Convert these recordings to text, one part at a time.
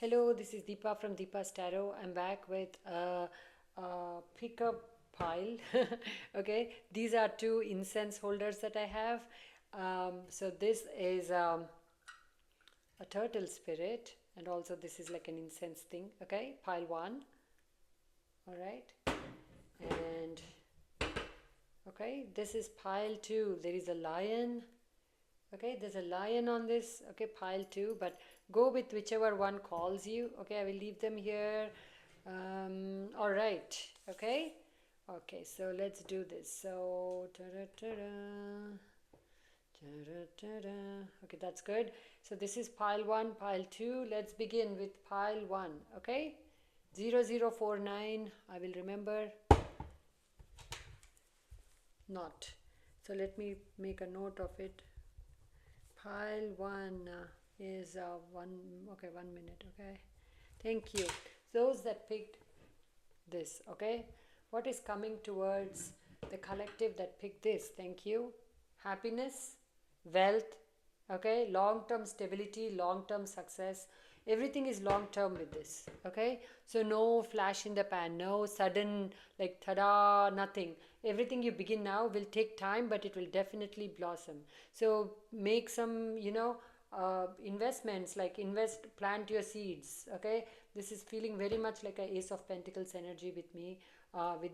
Hello, this is Deepa from Deepa's Tarot. I'm back with a pickup pile. Okay, these are two incense holders that I have. So this is a turtle spirit, and also this is like an incense thing. Okay, pile one. All right, and okay, this is pile two. There is a lion. Okay, there's a lion on this. Okay, pile two, but go with whichever one calls you. Okay, I will leave them here. All right. Okay. Okay, so let's do this. So, okay, that's good. So this is pile one, pile two. Let's begin with pile one. Okay, 0049. I will remember not. So let me make a note of it. Pile one is one. Okay, 1 minute. Okay, thank you. Those that picked this. Okay, what is coming towards the collective that picked this? Thank you. Happiness, wealth. Okay, long term stability, long term success. Everything is long term with this. Okay, so no flash in the pan, no sudden like tada, nothing. Everything you begin now will take time, but it will definitely blossom. So make some, investments, like invest, plant your seeds. Okay, this is feeling very much like a Ace of Pentacles energy with me, with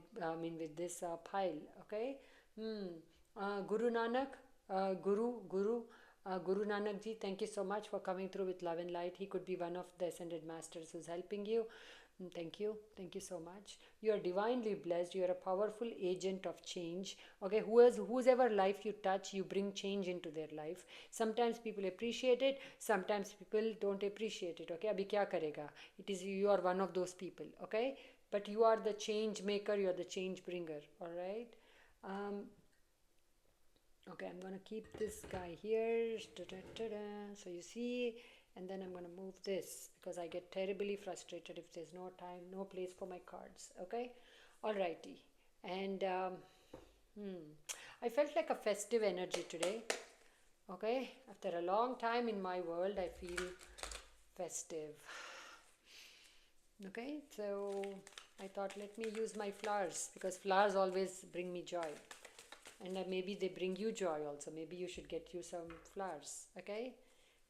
with this pile. Okay. Guru Nanak, Guru Nanak ji, thank you so much for coming through with love and light. He could be one of the ascended masters who's helping you. Thank you so much. You are divinely blessed. You are a powerful agent of change. Okay, whoever life you touch, you bring change into their life. Sometimes people appreciate it, sometimes people don't appreciate it. Okay, abhi kya karega? It is, you are one of those people. Okay, but you are the change maker. You are the change bringer. All right. Um, Okay, I'm gonna keep this guy here. So you see, and then I'm gonna move this because I get terribly frustrated if there's no time, no place for my cards. Okay, alrighty. And I felt like a festive energy today. Okay, after a long time in my world, I feel festive. Okay, so I thought let me use my flowers because flowers always bring me joy, and maybe they bring you joy also. Maybe you should get you some flowers. Okay,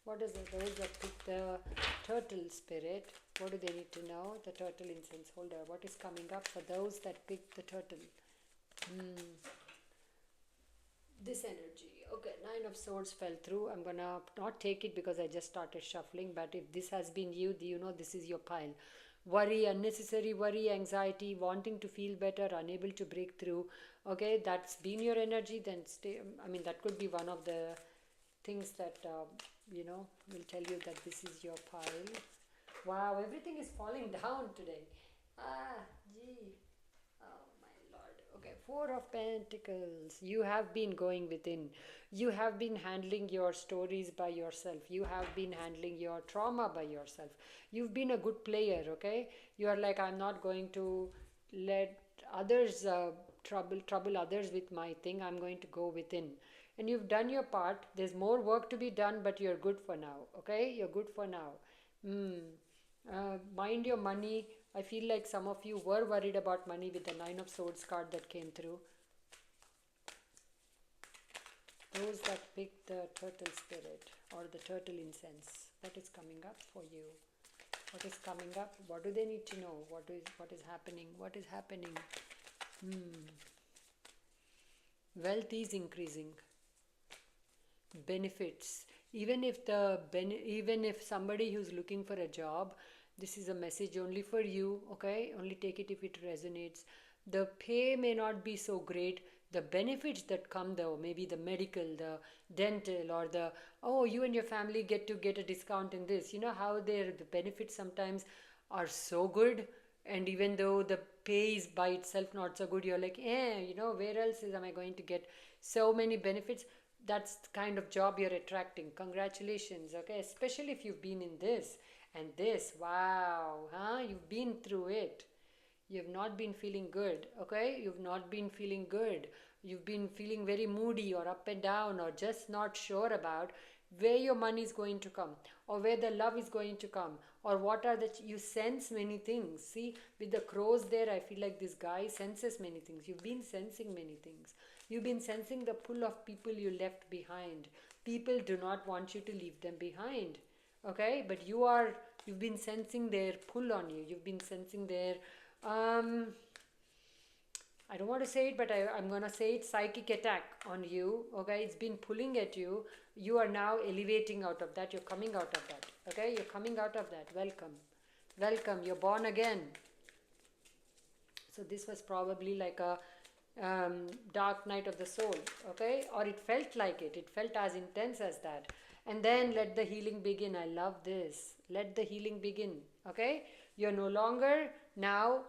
what is it? Those that pick the turtle spirit, what do they need to know? The turtle incense holder, what is coming up for those that pick the turtle? This energy. Okay, Nine of Swords fell through. I'm gonna not take it because I just started shuffling, but if this has been you, do you know this is your pile? Worry, unnecessary worry, anxiety, wanting to feel better, unable to break through. Okay, that's been your energy. Then stay. I mean, that could be one of the things that will tell you that this is your pile. Wow, everything is falling down today. Ah, gee. Oh my Lord. Okay, Four of Pentacles. You have been going within. You have been handling your stories by yourself. You have been handling your trauma by yourself. You've been a good player, okay? You are like, I'm not going to let others trouble others with my thing. I'm going to go within. And you've done your part. There's more work to be done, but you're good for now, okay? You're good for now. Mind your money. I feel like some of you were worried about money with the Nine of Swords card that came through. Those that picked the turtle spirit or the turtle incense, what is coming up for you? What is coming up? What do they need to know? What is happening? What is happening? Wealth is increasing. Benefits. Even if somebody who's looking for a job, this is a message only for you. Okay, only take it if it resonates. The pay may not be so great. The benefits that come though, maybe the medical, the dental, or the, oh, you and your family get to get a discount in this. You know how the benefits sometimes are so good, and even though the pay is by itself not so good, you're like, where else am I going to get so many benefits? That's the kind of job you're attracting. Congratulations. Okay, especially if you've been in this and this. Wow, huh? You've been through it. You've not been feeling good. Okay, you've not been feeling good. You've been feeling very moody or up and down or just not sure about. where your money is going to come, or where the love is going to come, or what are the you sense many things. See, with the crows there, I feel like this guy senses many things. You've been sensing many things. You've been sensing the pull of people you left behind. People do not want you to leave them behind. Okay, but you've been sensing their pull on you. You've been sensing their I don't want to say it, but I'm going to say it, psychic attack on you. Okay, it's been pulling at you. You are now elevating out of that. You're coming out of that. Okay, you're coming out of that. Welcome. Welcome. You're born again. So this was probably like a dark night of the soul. Okay, or it felt like it. It felt as intense as that. And then let the healing begin. I love this. Let the healing begin. Okay, you're no longer now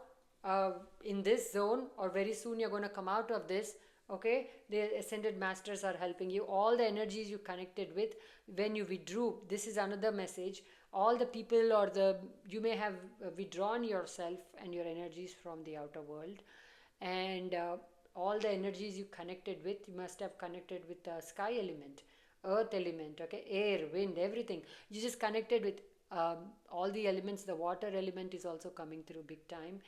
in this zone, or very soon you're going to come out of this. Okay, the ascended masters are helping you. All the energies you connected with when you withdrew, this is another message. All the people, or the you may have withdrawn yourself and your energies from the outer world, and all the energies you connected with, you must have connected with the sky element, earth element, okay, air, wind, everything. You just connected with all the elements. The water element is also coming through big time.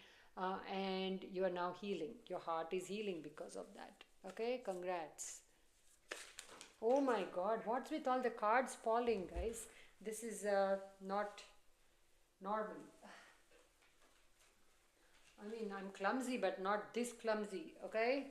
And you are now healing. Your heart is healing because of that. Okay, congrats. Oh my God, what's with all the cards falling, guys? This is not normal. I mean, I'm clumsy, but not this clumsy, okay?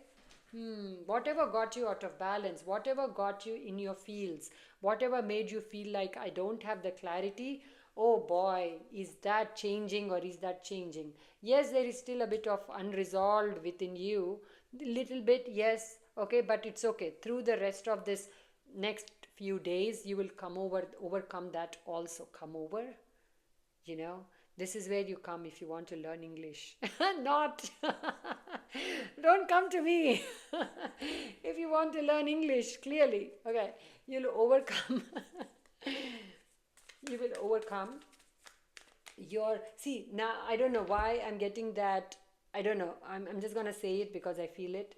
Whatever got you out of balance, whatever got you in your fields, whatever made you feel like I don't have the clarity, oh boy, is that changing or is that changing? Yes, there is still a bit of unresolved within you, little bit, yes, okay, but it's okay. Through the rest of this next few days, you will overcome that also. Come over, you know. This is where you come if you want to learn English. Not. Don't come to me if you want to learn English, clearly. Okay, you'll overcome. You will overcome your. See, now I don't know why I'm getting that. I don't know. I'm just going to say it because I feel it.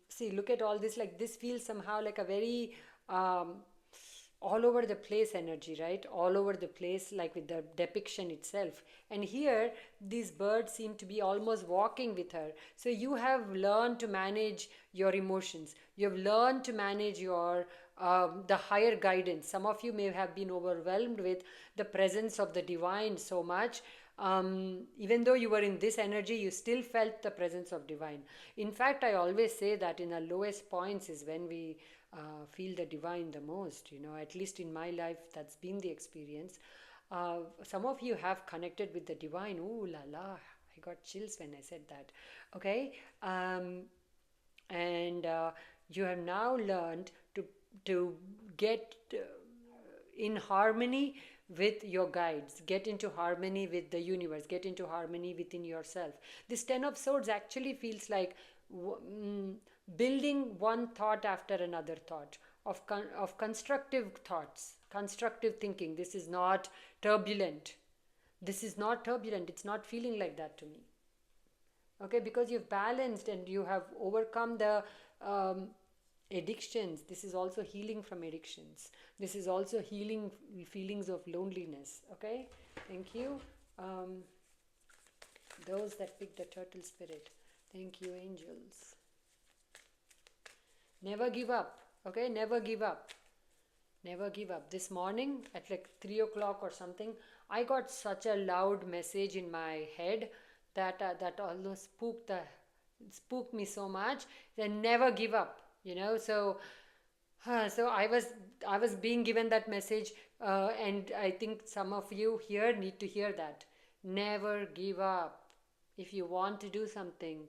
See, look at all this. Like, this feels somehow like a very. All over the place energy, right? All over the place, like with the depiction itself. And here, these birds seem to be almost walking with her. So you have learned to manage your emotions. You have learned to manage your the higher guidance. Some of you may have been overwhelmed with the presence of the divine so much. Even though you were in this energy, you still felt the presence of divine. In fact, I always say that in our lowest points is when we feel the divine the most. You know, at least in my life, that's been the experience. Some of you have connected with the divine. Ooh la la, I got chills when I said that. Okay, and you have now learned to get in harmony with your guides, get into harmony with the universe, get into harmony within yourself. This Ten of Swords actually feels like building one thought after another thought of constructive thoughts, constructive thinking. This is not turbulent. This is not turbulent. It's not feeling like that to me. Okay, because you've balanced and you have overcome the addictions. This is also healing from addictions. This is also healing feelings of loneliness. Okay, thank you. Those that picked the turtle spirit, thank you, angels. Never give up. Okay, never give up. Never give up. This morning at like 3 o'clock or something, I got such a loud message in my head that almost spooked me so much. Then never give up. You know, so I was being given that message, and I think some of you here need to hear that. Never give up. If you want to do something,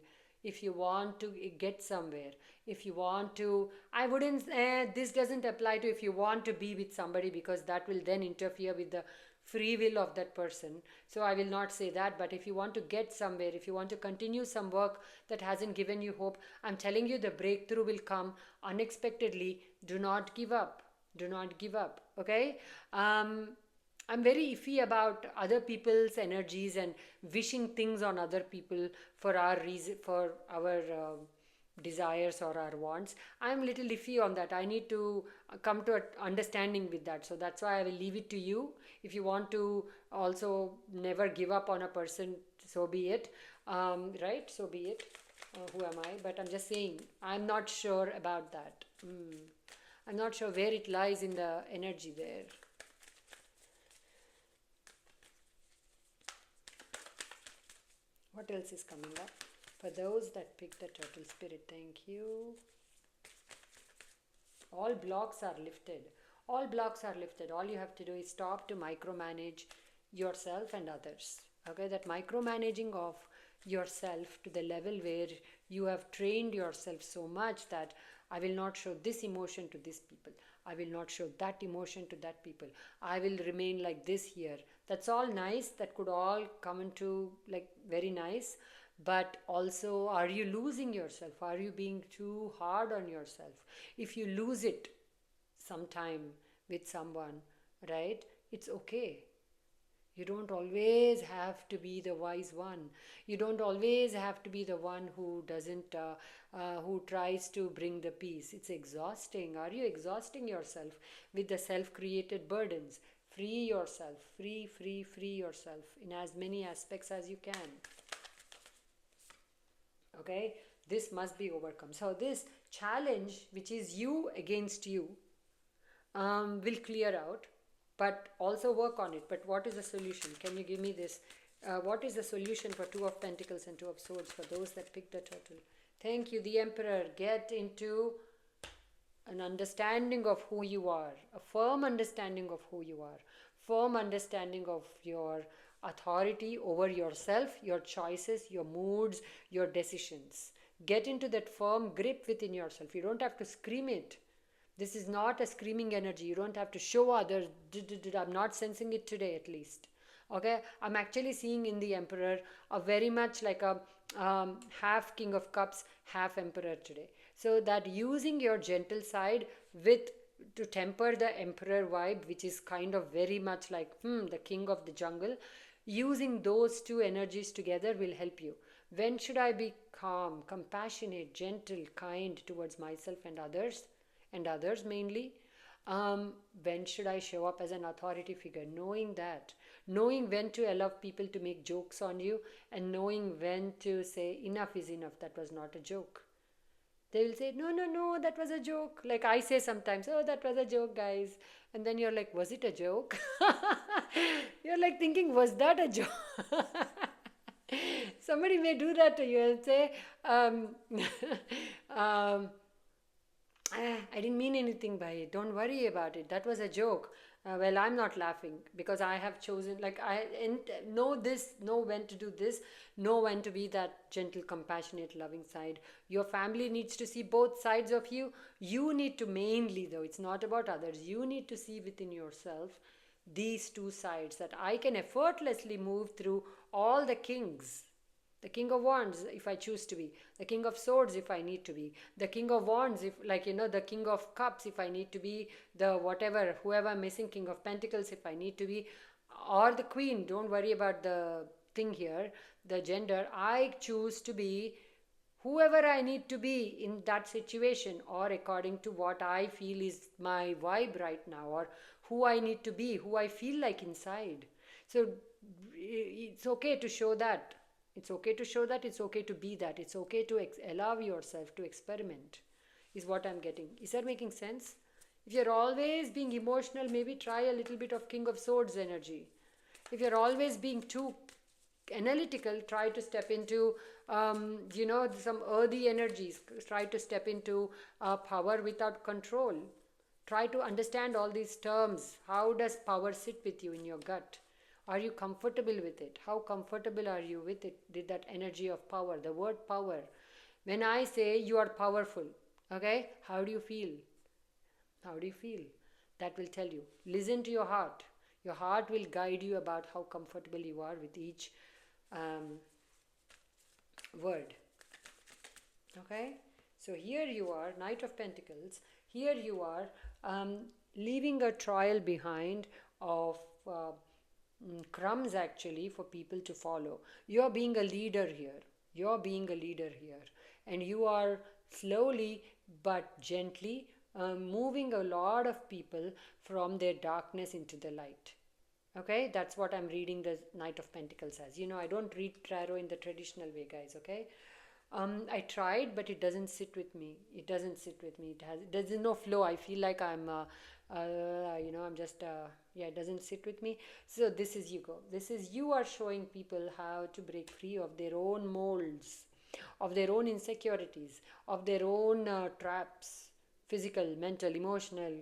if you want to get somewhere, if you want to, I wouldn't, this doesn't apply to if you want to be with somebody, because that will then interfere with the free will of that person. So I will not say that. But if you want to get somewhere, if you want to continue some work that hasn't given you hope, I'm telling you, the breakthrough will come unexpectedly. Do not give up. Do not give up. Okay. I'm very iffy about other people's energies and wishing things on other people for our reason, for our desires or our wants. I'm little iffy on that. I need to come to an understanding with that. So that's why I will leave it to you. If you want to also never give up on a person, so be it. Right? So be it. Who am I? But I'm just saying, I'm not sure about that. I'm not sure where it lies in the energy there. What else is coming up? For those that picked the turtle spirit, thank you. All blocks are lifted. All blocks are lifted. All you have to do is stop to micromanage yourself and others. Okay, that micromanaging of yourself to the level where you have trained yourself so much that I will not show this emotion to these people. I will not show that emotion to that people. I will remain like this here. That's all nice. That could all come into like very nice. But also, are you losing yourself? Are you being too hard on yourself? If you lose it sometime with someone, right, it's okay. You don't always have to be the wise one. You don't always have to be the one who doesn't, who tries to bring the peace. It's exhausting. Are you exhausting yourself with the self created burdens? Free yourself. Free yourself in as many aspects as you can. Okay, this must be overcome. So this challenge, which is you against you, will clear out, but also work on it. But what is the solution? Can you give me this? What is the solution for Two of Pentacles and Two of Swords for those that picked the turtle? Thank you, the Emperor. Get into an understanding of who you are, a firm understanding of who you are, firm understanding of your authority over yourself, your choices, your moods, your decisions. Get into that firm grip within yourself. You don't have to scream it. This is not a screaming energy. You don't have to show others. I'm not sensing it today, at least. Okay, I'm actually seeing in the Emperor a very much like a half King of Cups, half Emperor today. So that using your gentle side with to temper the Emperor vibe, which is kind of very much like the King of the jungle, using those two energies together will help you. When should I be calm, compassionate, gentle, kind towards myself and others mainly? When should I show up as an authority figure? Knowing that, knowing when to allow people to make jokes on you, and knowing when to say enough is enough, that was not a joke. They will say, no, that was a joke. Like I say sometimes, oh, that was a joke, guys. And then you're like, was it a joke? You're like thinking, was that a joke? Somebody may do that to you and say, I didn't mean anything by it. Don't worry about it. That was a joke. Well, I'm not laughing because I have chosen, like, I know this, know when to do this, know when to be that gentle, compassionate, loving side. Your family needs to see both sides of you. You need to mainly, though, it's not about others. You need to see within yourself these two sides, that I can effortlessly move through all the kings. The King of Wands, if I choose to be. The King of Swords, if I need to be. The King of Wands, if, like, the King of Cups, if I need to be. The whatever, whoever I'm missing, King of Pentacles, if I need to be. Or the Queen, don't worry about the thing here, the gender. I choose to be whoever I need to be in that situation, or according to what I feel is my vibe right now, or who I need to be, who I feel like inside. So it's okay to show that. It's okay to show that. It's okay to be that. It's okay to allow yourself to experiment, is what I'm getting. Is that making sense? If you're always being emotional, maybe try a little bit of King of Swords energy. If you're always being too analytical, try to step into some earthy energies. Try to step into power without control. Try to understand all these terms. How does power sit with you in your gut? Are you comfortable with it? How comfortable are you with it, with that energy of power, the word power? When I say you are powerful, okay, how do you feel? How do you feel? That will tell you. Listen to your heart. Your heart will guide you about how comfortable you are with each word. Okay? So here you are, Knight of Pentacles. Here you are leaving a trail behind of crumbs actually for people to follow. You're being a leader here. You're being a leader here. And you are slowly but gently, moving a lot of people from their darkness into the light. Okay, that's what I'm reading the Knight of Pentacles as. I don't read tarot in the traditional way, guys. Okay, I tried, but it doesn't sit with me. It doesn't sit with me. There's no flow. I feel like I'm just yeah. It doesn't sit with me. So this is you go. This is you are showing people how to break free of their own molds, of their own insecurities, of their own traps, physical, mental, emotional,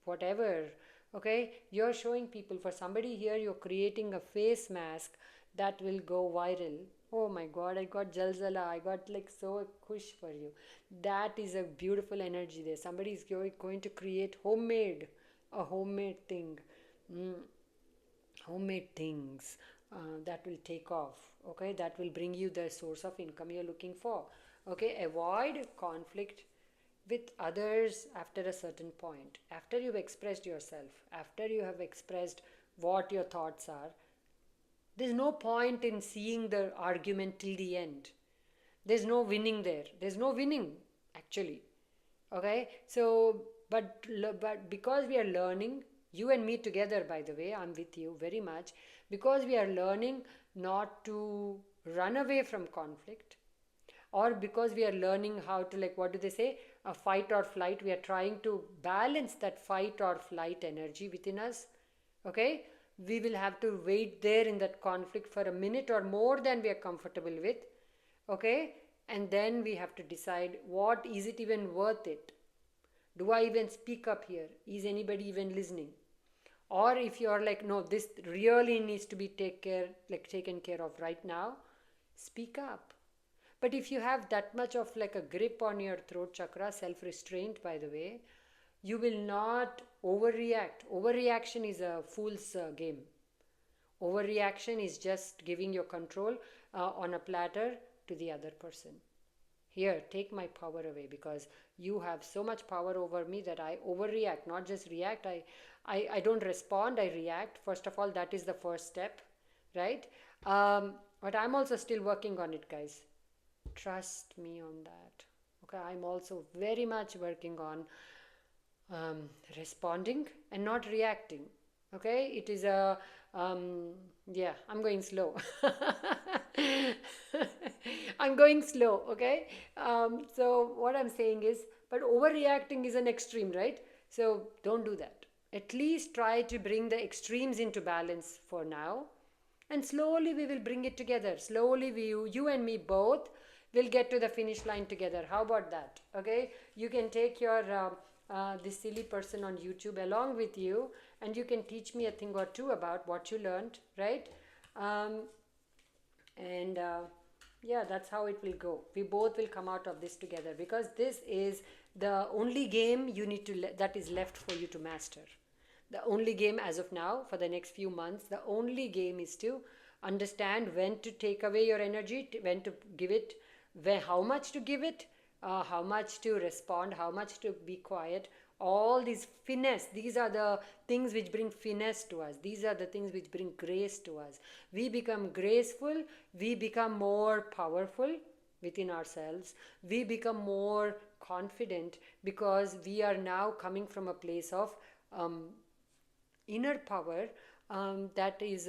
whatever. Okay, you're showing people, for somebody here, you're creating a face mask that will go viral. Oh my god, I got jalzala, I got like so kush for you. That is a beautiful energy there. Somebody is going to create a homemade thing. Mm, homemade things that will take off. Okay, that will bring you the source of income you're looking for. Okay, avoid conflict with others after a certain point. After you've expressed yourself, after you have expressed what your thoughts are, there's no point in seeing the argument till the end. There's no winning there. There's no winning, actually. Okay, so but because we are learning, you and me together, by the way, I'm with you very much, because we are learning not to run away from conflict, or because we are learning how to, like, what do they say, a fight or flight. We are trying to balance that fight or flight energy within us. Okay, we will have to wait there in that conflict for a minute or more than we are comfortable with. Okay, and then we have to decide, what is it even worth it? Do I even speak up here? Is anybody even listening? Or if you are like, no, this really needs to be taken care of right now, speak up. But if you have that much of like a grip on your throat chakra, self restraint, by the way, you will not overreact. Overreaction is a fool's game. Overreaction is just giving your control on a platter to the other person. Here, take my power away, because you have so much power over me that I overreact, not just react. I don't respond, I react. First of all, that is the first step, right? But I'm also still working on it, guys. Trust me on that. Okay, I'm also very much working on responding and not reacting. Okay, it is a yeah, I'm going slow. I'm going slow. Okay, so what I'm saying is, but overreacting is an extreme, right? So don't do that. At least try to bring the extremes into balance for now, and slowly we will bring it together. Slowly you and me both will get to the finish line together. How about that? Okay, you can take your this silly person on YouTube along with you, and you can teach me a thing or two about what you learned, right? um, and yeah, that's how it will go. We both will come out of this together, because this is the only game you need to that is left for you to master. The only game as of now, for the next few months, the only game is to understand when to take away your energy, when to give it, how much to give it, how much to respond, how much to be quiet. All these finesse, these are the things which bring finesse to us. These are the things which bring grace to us. We become graceful, we become more powerful within ourselves, we become more confident, because we are now coming from a place of inner power, that is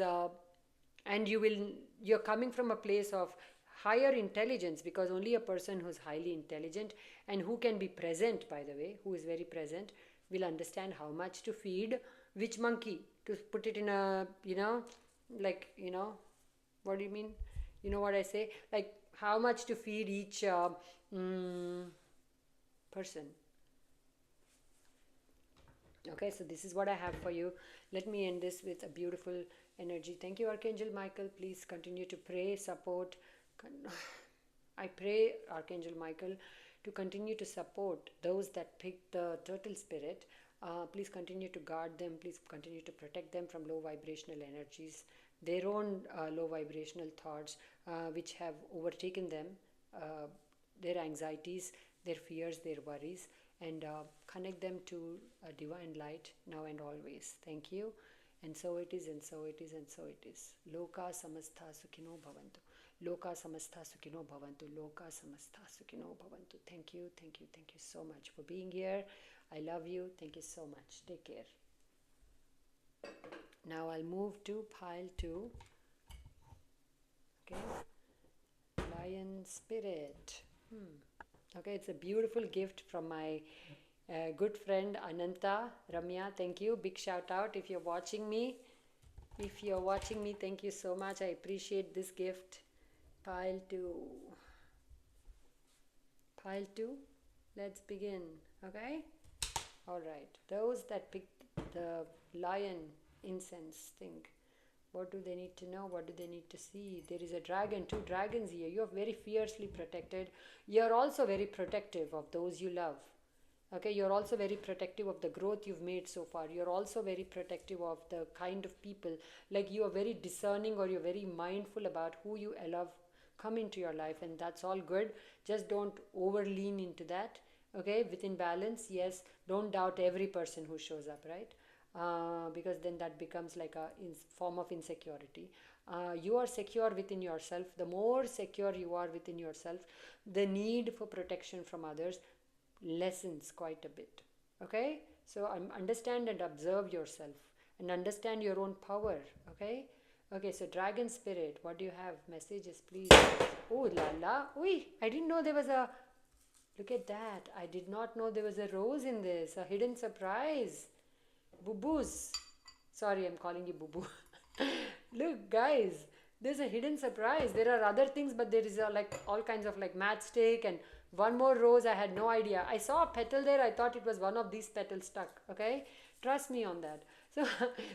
and you're coming from a place of higher intelligence, because only a person who's highly intelligent and who can be present, by the way, who is very present, will understand how much to feed which monkey, to put it in a, like, what do you mean, you know what I say, like how much to feed each person. Okay, so this is what I have for you. Let me end this with a beautiful energy. Thank you, Archangel Michael. Please continue to pray, support. I pray, Archangel Michael, to continue to support those that pick the turtle spirit. Please continue to guard them. Please continue to protect them from low vibrational energies, their own low vibrational thoughts, which have overtaken them, their anxieties, their fears, their worries, and connect them to a divine light now and always. Thank you. And so it is, and so it is, and so it is. Loka samastha sukhino bhavantu. Loka samastha sukhino bhavantu. Loka samastha sukhino bhavantu. Thank you, thank you, thank you so much for being here. I love you. Thank you so much. Take care. Now I'll move to pile 2. Okay. Lion spirit. Okay, it's a beautiful gift from my good friend Ananta. Ramya, thank you. Big shout out if you're watching me. If you're watching me, thank you so much. I appreciate this gift. Pile 2. Pile 2. Let's begin. Okay? Alright. Those that picked the lion incense thing, what do they need to know? What do they need to see? There is a dragon, 2 dragons here. You are very fiercely protected. You are also very protective of those you love. Okay, you're also very protective of the growth you've made so far. You're also very protective of the kind of people. Like you are very discerning, or you're very mindful about who you allow come into your life, and that's all good. Just don't over lean into that. Okay, within balance. Yes, don't doubt every person who shows up, right? Because then that becomes like a form of insecurity. You are secure within yourself. The more secure you are within yourself, the need for protection from others lessens quite a bit. Okay, so understand and observe yourself and understand your own power. Okay. Okay, so dragon spirit, what do you have? Messages, please. Oh la la. Oi, I didn't know there was a, look at that. I did not know there was a rose in this, a hidden surprise. Boo boos. Sorry, I'm calling you boo boo. Look, guys, there's a hidden surprise. There are other things, but there is like all kinds of like matchstick and one more rose. I had no idea. I saw a petal there. I thought it was one of these petals stuck. Okay, trust me on that. So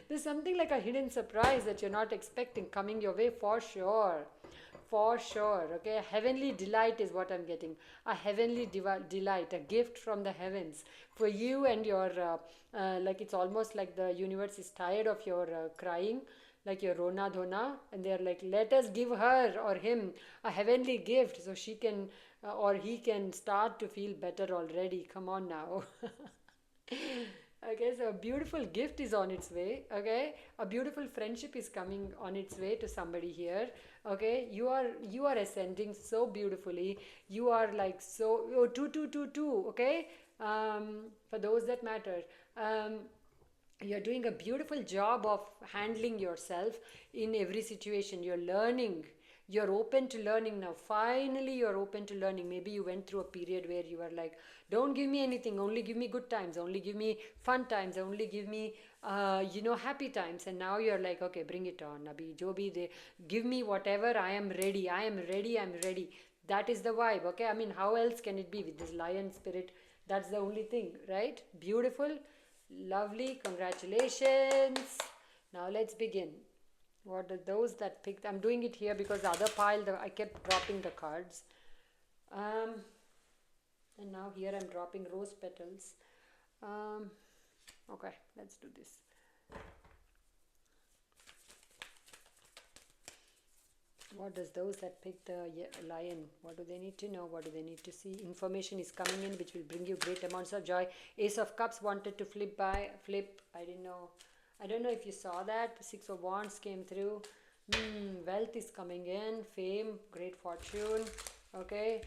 there's something like a hidden surprise that you're not expecting coming your way for sure. For sure. Okay, a heavenly delight is what I'm getting. A heavenly delight, a gift from the heavens for you and your like it's almost like the universe is tired of your crying, like your Rona Dhona, and they're like, let us give her or him a heavenly gift so she can or he can start to feel better already. Come on now. Okay, so a beautiful gift is on its way. Okay, a beautiful friendship is coming on its way to somebody here. Okay, you are ascending so beautifully. You are like so, oh, 2 2 2 2. Okay, for those that matter. You're doing a beautiful job of handling yourself in every situation. You're learning. You're open to learning now. Finally, you're open to learning. Maybe you went through a period where you were like, don't give me anything, only give me good times, only give me fun times, only give me happy times. And now you're like, okay, bring it on, Abhi, jo bhi de, give me whatever. I am ready, I am ready, I'm ready. That is the vibe. Okay, I mean, how else can it be with this lion spirit? That's the only thing, right? Beautiful. Lovely, congratulations. Now let's begin. What are those that picked? I'm doing it here because the other pile, I kept dropping the cards. And now here I'm dropping rose petals. Okay, let's do this. What does those that pick the lion, what do they need to know? What do they need to see? Information is coming in which will bring you great amounts of joy. Ace of Cups wanted to flip. I didn't know. I don't know if you saw that. 6 of Wands came through. Wealth is coming in. Fame, great fortune. Okay.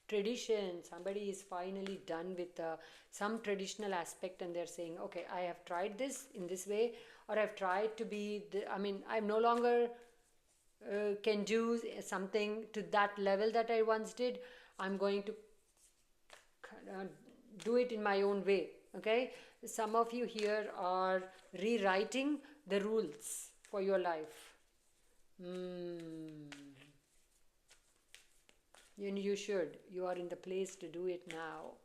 Tradition. Somebody is finally done with some traditional aspect and they're saying, okay, I have tried this in this way, or I've tried to be, I'm no longer can do something to that level that I once did. I'm going to do it in my own way. Okay, some of you here are rewriting the rules for your life. You should. You are in the place to do it now.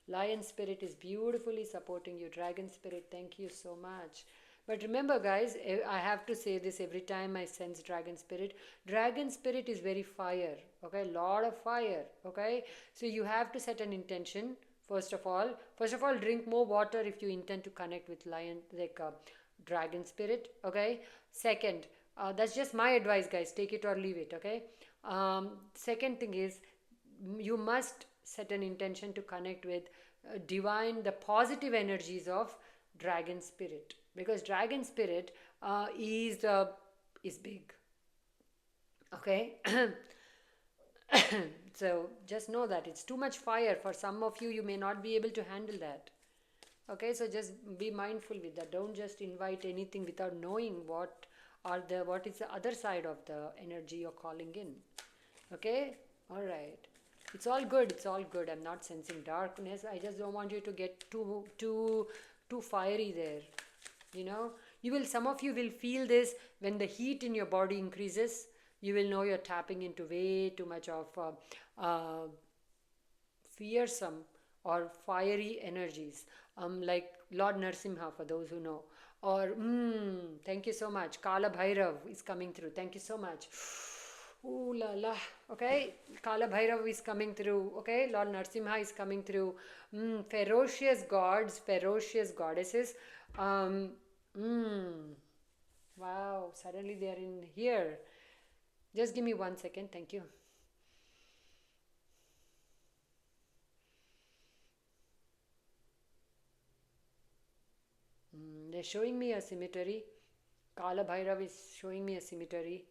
Lion spirit is beautifully supporting you. Dragon spirit, thank you so much. But remember, guys, I have to say this every time I sense dragon spirit. Dragon spirit is very fire. Okay, lot of fire. Okay, so you have to set an intention. First of all, drink more water if you intend to connect with lion, like dragon spirit. Okay. Second, that's just my advice, guys. Take it or leave it. Okay. Second thing is, you must set an intention to connect with divine, the positive energies of dragon spirit, because dragon spirit is big. Okay. So just know that it's too much fire for some of you. You may not be able to handle that. Okay, so just be mindful with that. Don't just invite anything without knowing what is the other side of the energy you're calling in. Okay, all right. It's all good. It's all good. I'm not sensing darkness. I just don't want you to get too fiery there. You know, you will. Some of you will feel this when the heat in your body increases. You will know you're tapping into way too much of fearsome or fiery energies, like Lord Narsimha, for those who know. Or, thank you so much. Kala Bhairav is coming through. Thank you so much. Ooh la la. Okay, Kala Bhairav is coming through. Okay, Lord Narsimha is coming through. Ferocious gods, ferocious goddesses. Um, mm, wow, suddenly they are in here. Just give me 1 second. Thank you. They're showing me a cemetery. Kala Bhairav is showing me a cemetery.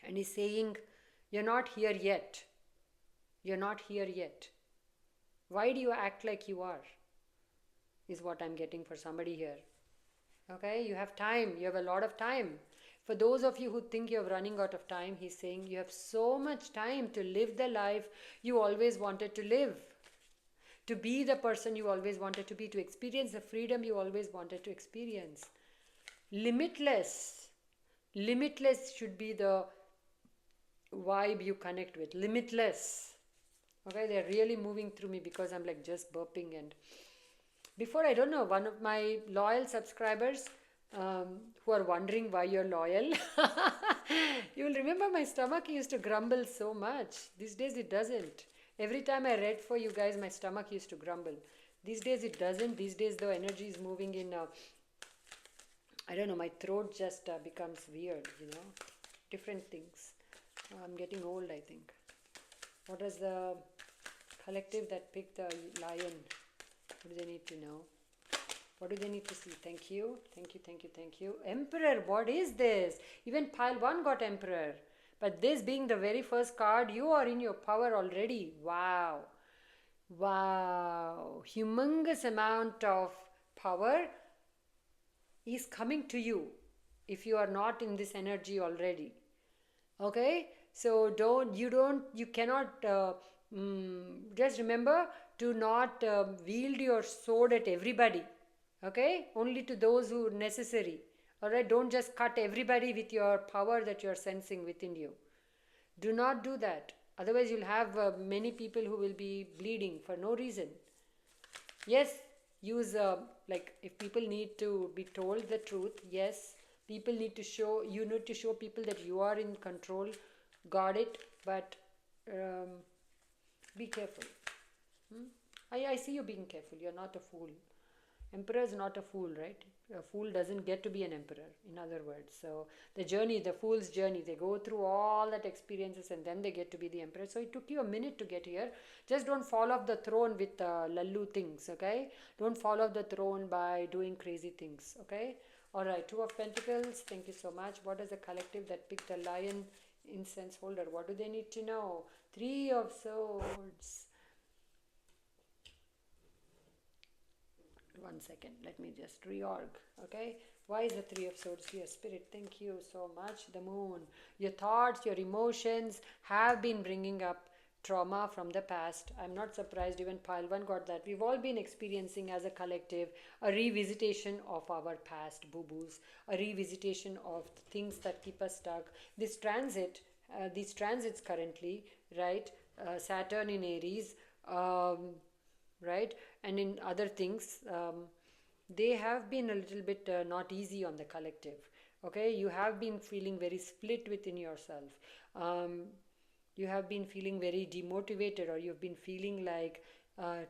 And he's saying, you're not here yet. You're not here yet. Why do you act like you are? Is what I'm getting for somebody here. Okay, you have time. You have a lot of time. For those of you who think you're running out of time, he's saying you have so much time to live the life you always wanted to live. To be the person you always wanted to be, to experience the freedom you always wanted to experience. Limitless. Limitless should be the vibe you connect with. Limitless. Okay, they're really moving through me because I'm like just burping. And before, I don't know, one of my loyal subscribers, who are wondering why you're loyal, you will remember my stomach used to grumble so much. These days it doesn't. Every time I read for you guys, my stomach used to grumble. These days it doesn't. These days the energy is moving in. I don't know, my throat just becomes weird, different things. I'm getting old, I think. What is the collective that picked the lion? What do they need to know? What do they need to see? Thank you, thank you, thank you, thank you. Emperor, what is this? Even pile 1 got Emperor. But this being the very first card, you are in your power already. Wow. Wow. Humongous amount of power is coming to you if you are not in this energy already. Okay, so you cannot just remember to not wield your sword at everybody. Okay, only to those who are necessary. All right, don't just cut everybody with your power that you're sensing within you. Do not do that, otherwise you'll have many people who will be bleeding for no reason. Yes, use like if people need to be told the truth, yes, people need to show, you need to show people that you are in control. Got it, but be careful. I see you being careful. You're not a fool. Emperor is not a fool, right? A fool doesn't get to be an emperor, in other words. So the journey, the fool's journey, they go through all that experiences and then they get to be the emperor. So it took you a minute to get here. Just don't fall off the throne with lallu things, okay? Don't fall off the throne by doing crazy things, okay? All right, 2 of Pentacles. Thank you so much. What is the collective that picked a lion incense holder? What do they need to know? 3 of Swords. 1 second, let me just reorg. Okay, why is the 3 of Swords here? Spirit, thank you so much. The Moon, your thoughts, your emotions have been bringing up trauma from the past. I'm not surprised, even pile 1 got that. We've all been experiencing as a collective a revisitation of our past boo-boos, a revisitation of things that keep us stuck. This transit, these transits currently, right? Saturn in Aries, right, and in other things, they have been a little bit not easy on the collective. Okay, you have been feeling very split within yourself. You have been feeling very demotivated, or you've been feeling like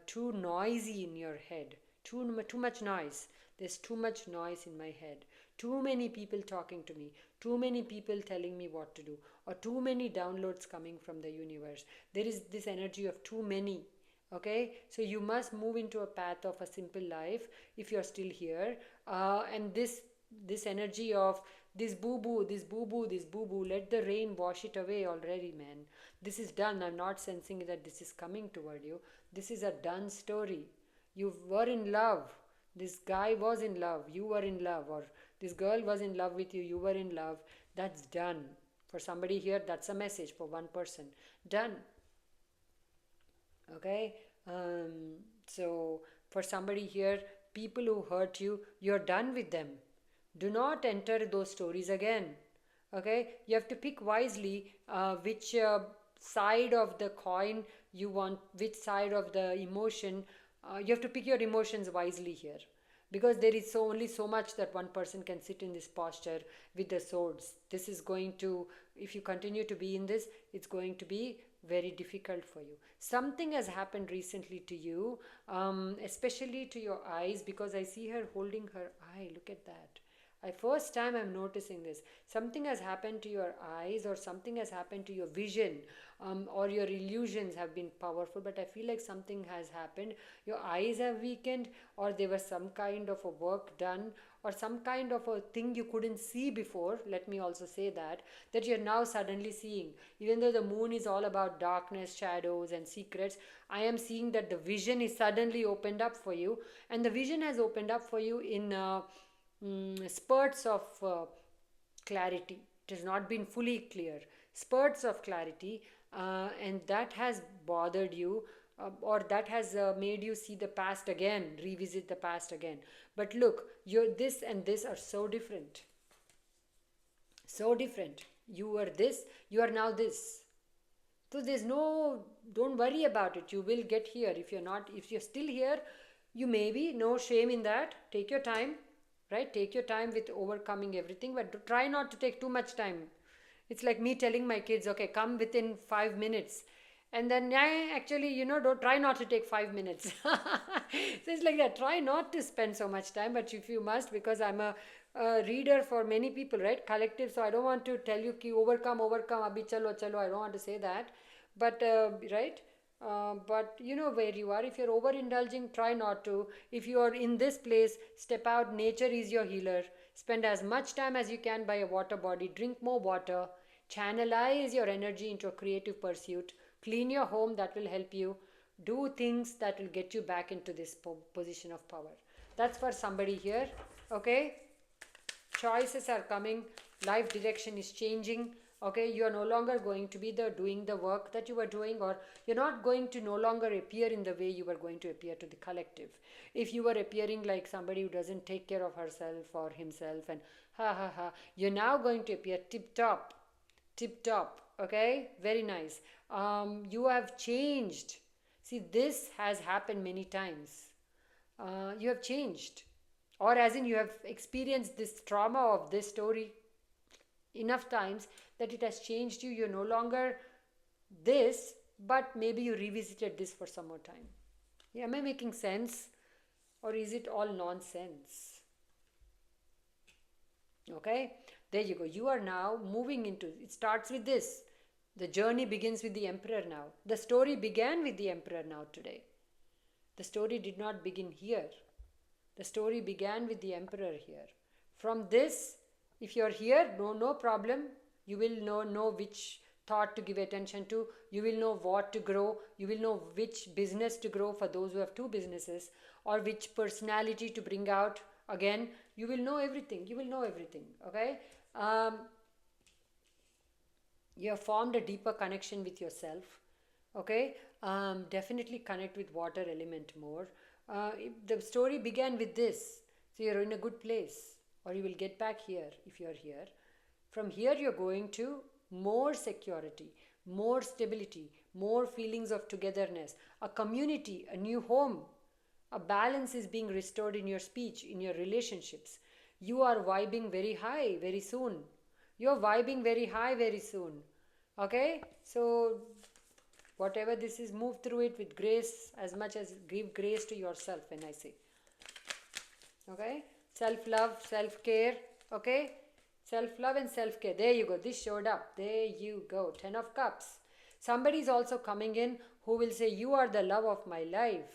too noisy in your head, too much noise. There's too much noise in my head, too many people talking to me, too many people telling me what to do, or too many downloads coming from the universe. There is this energy of too many. Okay, so you must move into a path of a simple life if you're still here, and this this energy of this boo boo, this boo boo, this boo boo. Let the rain wash it away already, man. This is done. I'm not sensing that this is coming toward you. This is a done story. You were in love. This guy was in love. You were in love. Or this girl was in love with you. You were in love. That's done. For somebody here, that's a message for one person. Done. Okay? So, for somebody here, people who hurt you, you're done with them. Do not enter those stories again. Okay? You have to pick wisely which side of the coin you want, which side of the emotion. You have to pick your emotions wisely here, because there is only so much that one person can sit in this posture with the swords. This is going to, if you continue to be in this, it's going to be very difficult for you. Something has happened recently to you, especially to your eyes, because I see her holding her eye. Look at that. First time I'm noticing this. Something has happened to your eyes, or something has happened to your vision, or your illusions have been powerful, but I feel like something has happened. Your eyes have weakened, or there was some kind of a work done, or some kind of a thing you couldn't see before. Let me also say that you're now suddenly seeing. Even though the moon is all about darkness, shadows, and secrets, I am seeing that the vision is suddenly opened up for you, and the vision has opened up for you in spurts of clarity. It has not been fully clear. Spurts of clarity, and that has bothered you, or that has made you see the past again, revisit the past again. But look, this and this are so different. So different. You were this, you are now this. So there's no, don't worry about it. You will get here. If you're still here, you maybe, no shame in that. Take your time, right? Take your time with overcoming everything, but try not to take too much time. It's like me telling my kids, okay, come within 5 minutes. And then I actually, don't try not to take 5 minutes. So it's like that. Try not to spend so much time, but if you must, because I'm a reader for many people, right? Collective. So I don't want to tell you, ki overcome, abhi chalo, chalo. I don't want to say that. But, right? But you know where you are. If you're overindulging, try not to. If you are in this place, step out. Nature is your healer. Spend as much time as you can by a water body. Drink more water. Channelize your energy into a creative pursuit. Clean your home, that will help you. Do things that will get you back into this position of power. That's for somebody here. Okay? Choices are coming. Life direction is changing. Okay, you are no longer going to be doing the work that you were doing, or you're not going to no longer appear in the way you were going to appear to the collective. If you were appearing like somebody who doesn't take care of herself or himself and ha ha ha, you're now going to appear tip top. Tip top. Okay, very nice. You have changed. See, this has happened many times. You have changed, or as in you have experienced this trauma of this story enough times that it has changed you. You're no longer this, but maybe you revisited this for some more time. Yeah, am I making sense, or is it all nonsense? Okay, there you go. You are now moving into, it starts with this. The journey begins with the emperor now. The story began with the emperor now today. The story did not begin here. The story began with the emperor here. From this, if you're here, no problem. You will know which thought to give attention to. You will know what to grow. You will know which business to grow for those who have two businesses, or which personality to bring out. Again, you will know everything. You will know everything. Okay? You have formed a deeper connection with yourself. Okay? Definitely connect with water element more. The story began with this. So you're in a good place, or you will get back here if you're here. From here you're going to more security, more stability, more feelings of togetherness, a community, a new home. A balance is being restored in your speech, in your relationships. You are vibing very high very soon. You're vibing very high very soon. Okay? So whatever this is, move through it with grace, as much as give grace to yourself when I say. Okay? Self-love, self-care. Okay? Self-love and self-care. There you go. This showed up. There you go. 10 of Cups. Somebody is also coming in who will say, you are the love of my life.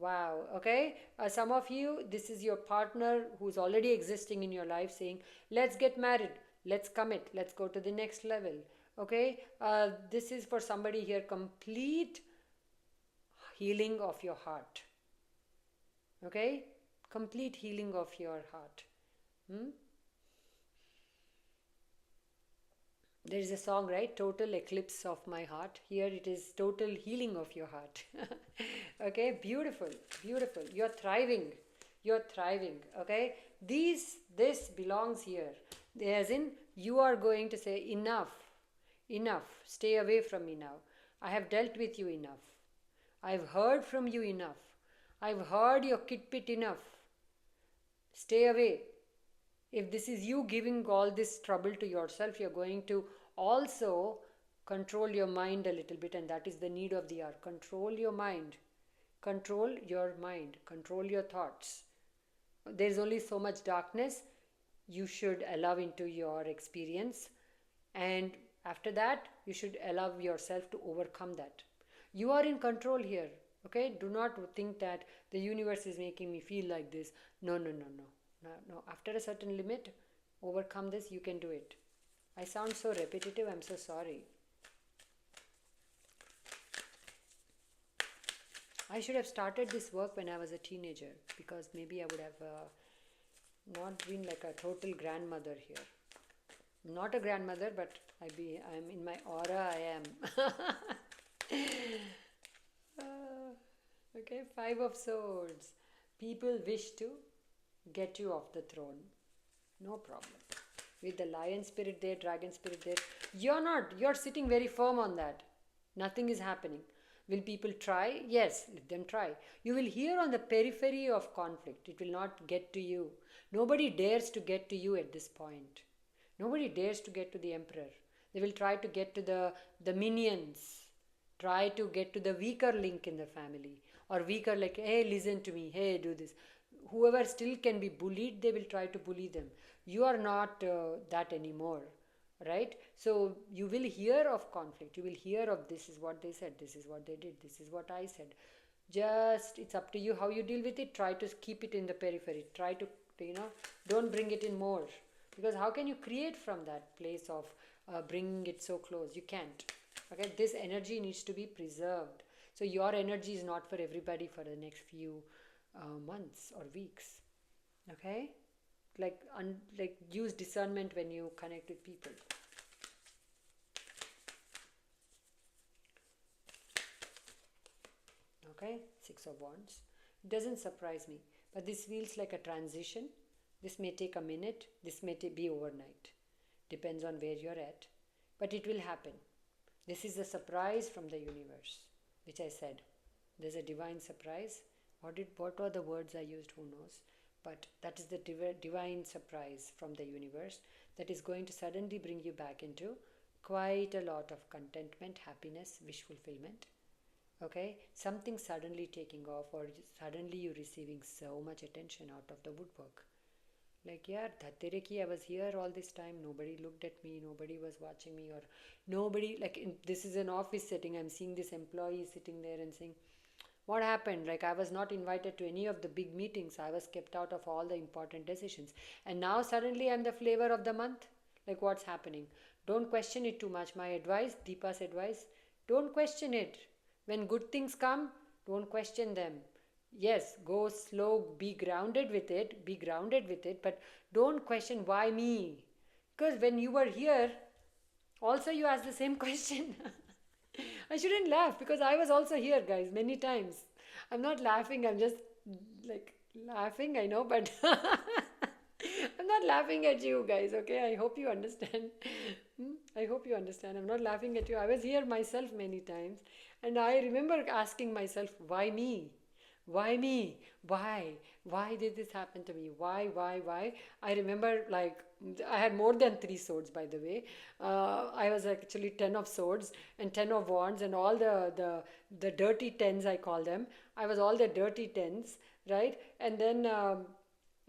Wow. Okay. Some of you, this is your partner who's already existing in your life saying, let's get married, let's commit, let's go to the next level. Okay. This is for somebody here, complete healing of your heart. Okay. Complete healing of your heart. Hmm? There is a song, right? Total eclipse of my heart. Here it is total healing of your heart. Okay, beautiful, beautiful. You're thriving. You're thriving. Okay, this belongs here. As in, you are going to say, enough, enough. Stay away from me now. I have dealt with you enough. I've heard from you enough. I've heard your kit enough. Stay away. If this is you giving all this trouble to yourself, you're going to also control your mind a little bit, and that is the need of the hour. Control your mind. Control your mind. Control your thoughts. There is only so much darkness you should allow into your experience, and after that, you should allow yourself to overcome that. You are in control here. Okay? Do not think that the universe is making me feel like this. No, no, no, no. No, no. After a certain limit, overcome this, you can do it. I sound so repetitive, I'm so sorry. I should have started this work when I was a teenager, because maybe I would have not been like a total grandmother here. Not a grandmother, but I'm in my aura, I am. Okay, Five of Swords. People wish to get you off the throne. No problem. With the lion spirit there, dragon spirit there, you're sitting very firm on that. Nothing is happening. Will people try? Yes, let them try. You will hear on the periphery of conflict. It will not get to you. Nobody dares to get to you at this point. Nobody dares to get to the emperor. They will try to get to the minions. Try to get to the weaker link in the family. Or weaker, like, hey, listen to me. Hey, do this. Whoever still can be bullied, they will try to bully them. You are not that anymore, right? So you will hear of conflict. You will hear of, this is what they said, this is what they did, this is what I said. Just, it's up to you how you deal with it. Try to keep it in the periphery. Try to, don't bring it in more. Because how can you create from that place of bringing it so close? You can't. Okay, this energy needs to be preserved. So your energy is not for everybody for the next few months or weeks. Okay, like use discernment when you connect with people. Okay, Six of Wands. It doesn't surprise me, but this feels like a transition. This may take a minute, this may be overnight. Depends on where you're at, but it will happen. This is a surprise from the universe, which I said. There's a divine surprise. What were the words I used? Who knows? But that is the divine surprise from the universe that is going to suddenly bring you back into quite a lot of contentment, happiness, wish fulfillment. Okay? Something suddenly taking off, or suddenly you receiving so much attention out of the woodwork. Like, yeah, Dhatereki, I was here all this time, nobody looked at me, nobody was watching me, or nobody, this is an office setting, I'm seeing this employee sitting there and saying, what happened? Like, I was not invited to any of the big meetings, I was kept out of all the important decisions, and now suddenly I'm the flavor of the month. Like, what's happening? Don't question it too much. My advice, Deepa's advice, don't question it. When good things come, don't question them. Yes, go slow, be grounded with it, but don't question why me. Because when you were here, also you asked the same question. I shouldn't laugh because I was also here, guys, many times. I'm not laughing, I'm just like laughing, I know, but I'm not laughing at you guys, okay? I hope you understand. I hope you understand. I'm not laughing at you. I was here myself many times, and I remember asking myself, why me? Why me? Why did this happen to me? Why? I remember, like, I had more than 3 swords, by the way. I was actually 10 of swords and 10 of wands, and all the dirty tens, I call them. I was all the dirty tens, right? And then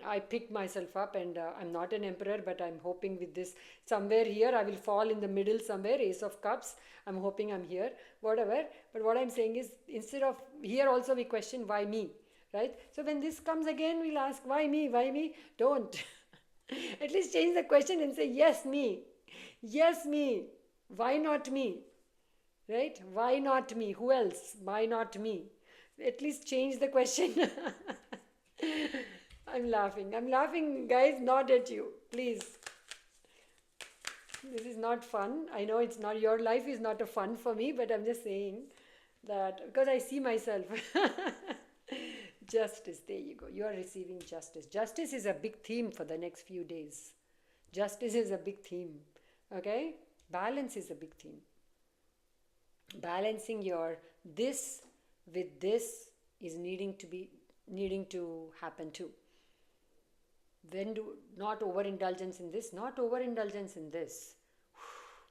I picked myself up, and I'm not an emperor, but I'm hoping with this somewhere here I will fall in the middle somewhere. Ace of Cups, I'm hoping I'm here, whatever. But what I'm saying is, instead of here also we question why me. right? So when this comes again, we'll ask, why me? Why me? Don't. At least change the question and say, yes, me. Yes, me. Why not me? Right? Why not me? Who else? Why not me? At least change the question. I'm laughing. I'm laughing, guys, not at you. Please. This is not fun. I know it's not, your life is not a fun for me, but I'm just saying that because I see myself. Justice, there you go. You are receiving justice. Justice is a big theme for the next few days. Justice is a big theme. Okay? Balance is a big theme. Balancing your this with this is needing to happen too. When do not overindulgence in this, not overindulgence in this.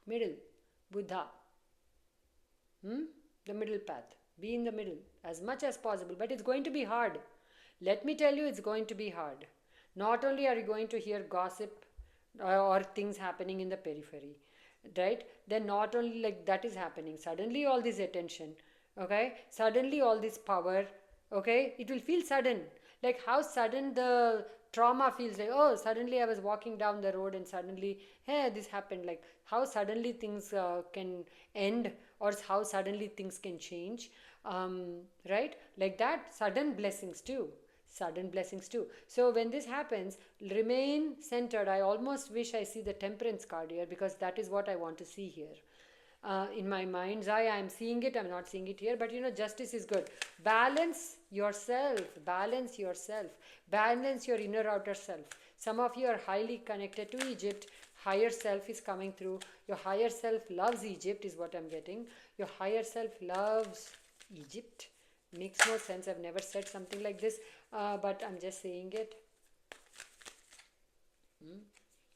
Middle, Buddha. The middle path. Be in the middle as much as possible. But it's going to be hard. Let me tell you, it's going to be hard. Not only are you going to hear gossip or things happening in the periphery, right? Then not only like that is happening. Suddenly all this attention, okay? Suddenly all this power, okay? It will feel sudden. Like how sudden the trauma feels, like, oh, suddenly I was walking down the road and suddenly, hey, this happened. Like how suddenly things can end, or how suddenly things can change, right? Like that, sudden blessings too. Sudden blessings too. So when this happens, remain centered. I almost wish I see the temperance card here, because that is what I want to see here. In my mind's eye, I'm seeing it, I'm not seeing it here, but justice is good. Balance yourself, balance yourself, balance your inner outer self. Some of you are highly connected to Egypt. Higher self is coming through. Your higher self loves Egypt, is what I'm getting. Your higher self loves Egypt. Makes no sense. I've never said something like this, but I'm just saying it.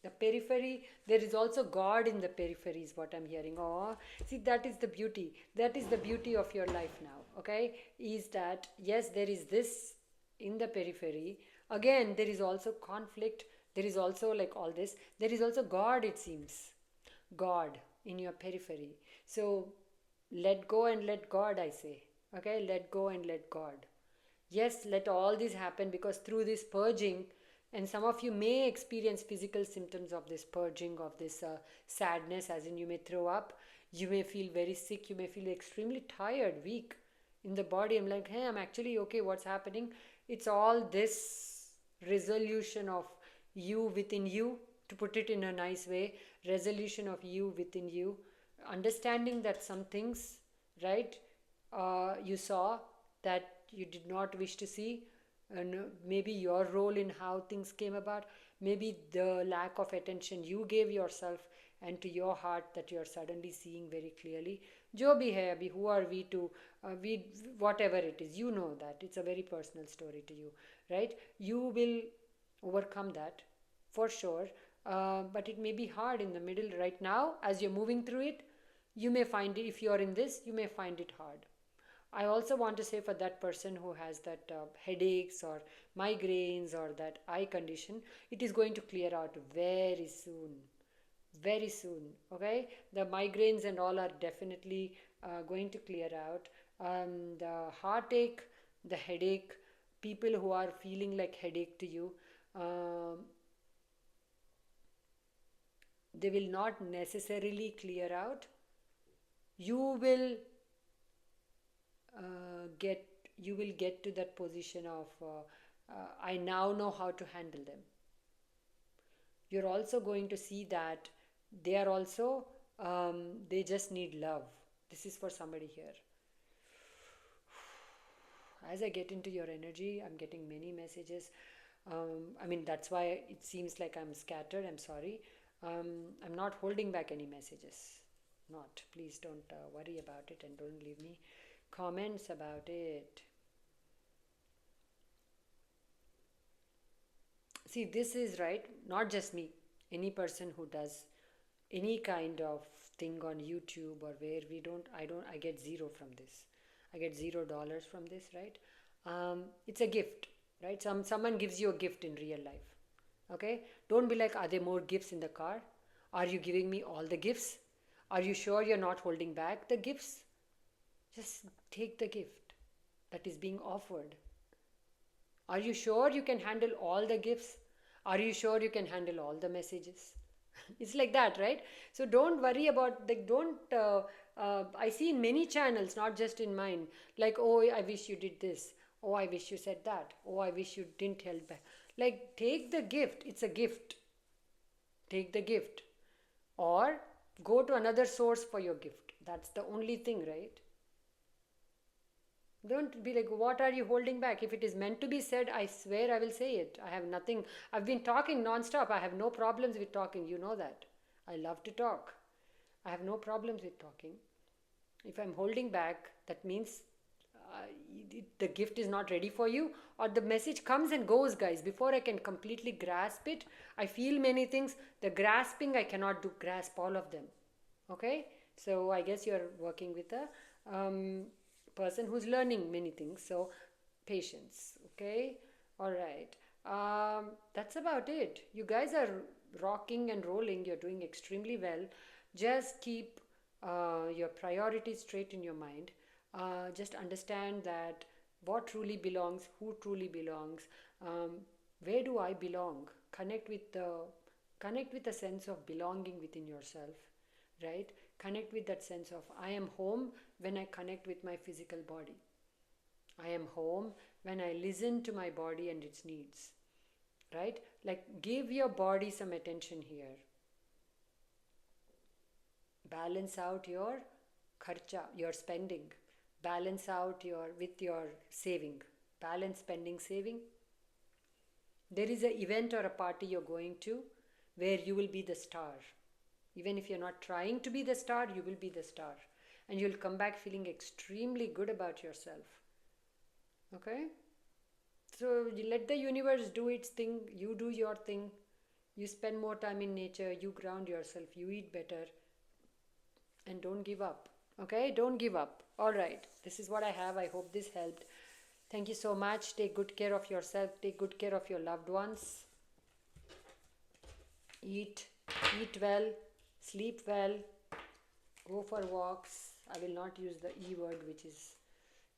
The periphery, there is also God in the periphery, is what I'm hearing. Oh, see, that is the beauty. That is the beauty of your life now, okay? Is that, yes, there is this in the periphery. Again, there is also conflict. There is also like all this. There is also God, it seems. God in your periphery. So, let go and let God, I say. Okay, let go and let God. Yes, let all this happen, because through this purging, and some of you may experience physical symptoms of this purging, of this sadness, as in you may throw up, you may feel very sick, you may feel extremely tired, weak in the body. I'm like, hey, I'm actually okay, what's happening? It's all this resolution of you within you, to put it in a nice way, resolution of you within you, understanding that some things, right, you saw that you did not wish to see, and maybe your role in how things came about, maybe the lack of attention you gave yourself and to your heart, that you are suddenly seeing very clearly. Jo bhi hai abhi, who are we to, we, whatever it is, that it's a very personal story to you, right? You will overcome that for sure, but it may be hard in the middle right now. As you're moving through it, you may find it, if you're in this, you may find it hard. I also want to say, for that person who has that headaches or migraines or that eye condition, it is going to clear out very soon. Very soon. Okay? The migraines and all are definitely going to clear out. The heartache, the headache, people who are feeling like headache to you, they will not necessarily clear out. You will get to that position of I now know how to handle them. You're also going to see that they are also they just need love. This is for somebody here. As I get into your energy, I'm getting many messages. That's why it seems like I'm scattered. I'm sorry. I'm not holding back any messages. Not. Please don't worry about it, and don't leave me comments about it. See, this is right, not just me. Any person who does any kind of thing on YouTube, or where I get zero from this. I get $0 from this, right? It's a gift, right? Someone gives you a gift in real life. Okay? Don't be like, are there more gifts in the car? Are you giving me all the gifts? Are you sure you're not holding back the gifts? Just take the gift that is being offered. Are you sure you can handle all the gifts? Are you sure you can handle all the messages? It's like that, right? So don't worry about, like, don't I see in many channels, not just in mine, like, oh, I wish you did this, oh, I wish you said that, oh, I wish you didn't held back. Like, take the gift, it's a gift. Take the gift, or go to another source for your gift. That's the only thing, right? Don't be like, what are you holding back? If it is meant to be said, I swear I will say it. I have nothing. I've been talking non-stop. I have no problems with talking. You know that. I love to talk. I have no problems with talking. If I'm holding back, that means uh, the gift is not ready for you, or the message comes and goes, guys. Before I can completely grasp it, I feel many things. The grasping, I cannot do grasp all of them. Okay, so I guess you're working with a person who's learning many things, so patience. Okay, all right. That's about it. You guys are rocking and rolling. You're doing extremely well. Just keep your priorities straight in your mind. Just understand that what truly belongs, who truly belongs, um, where do I belong. Connect with a sense of belonging within yourself, right? Connect with that sense of I am home when I connect with my physical body. I am home when I listen to my body and its needs, right? Like, give your body some attention here. Balance out your kharcha, your spending. Balance out your with your saving. Balance spending, saving. There is an event or a party you're going to where you will be the star. Even if you're not trying to be the star, you will be the star, and you'll come back feeling extremely good about yourself. Okay, so you let the universe do its thing, you do your thing. You spend more time in nature, you ground yourself, you eat better, and don't give up. Okay, don't give up. All right, this is what I have. I hope this helped. Thank you so much. Take good care of yourself, take good care of your loved ones. Eat well, sleep well, go for walks. I will not use the E word, which is,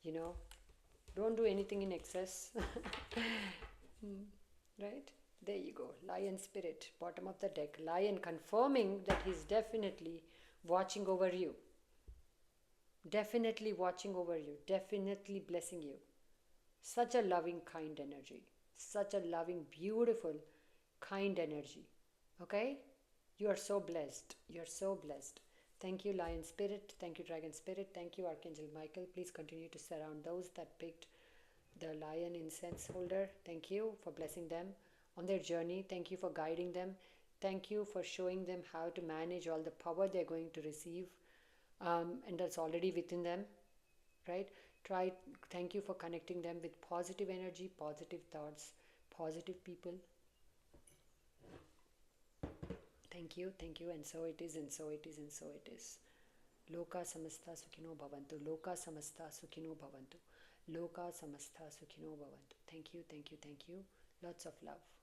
you know, don't do anything in excess. Right? There you go. Lion spirit, bottom of the deck. Lion confirming that he's definitely watching over you. Definitely watching over you. Definitely blessing you. Such a loving, kind energy. Such a loving, beautiful, kind energy. Okay? You are so blessed. You are so blessed. Thank you, Lion Spirit. Thank you, Dragon Spirit. Thank you, Archangel Michael. Please continue to surround those that picked the Lion Incense holder. Thank you for blessing them on their journey. Thank you for guiding them. Thank you for showing them how to manage all the power they're going to receive, and that's already within them, right? Thank you for connecting them with positive energy, positive thoughts, positive people. Thank you, and so it is, and so it is, and so it is. Loka samasta sukhino bhavantu. Loka samasta sukhino bhavantu. Loka samasta sukhino bhavantu. Thank you, thank you, thank you. Lots of love.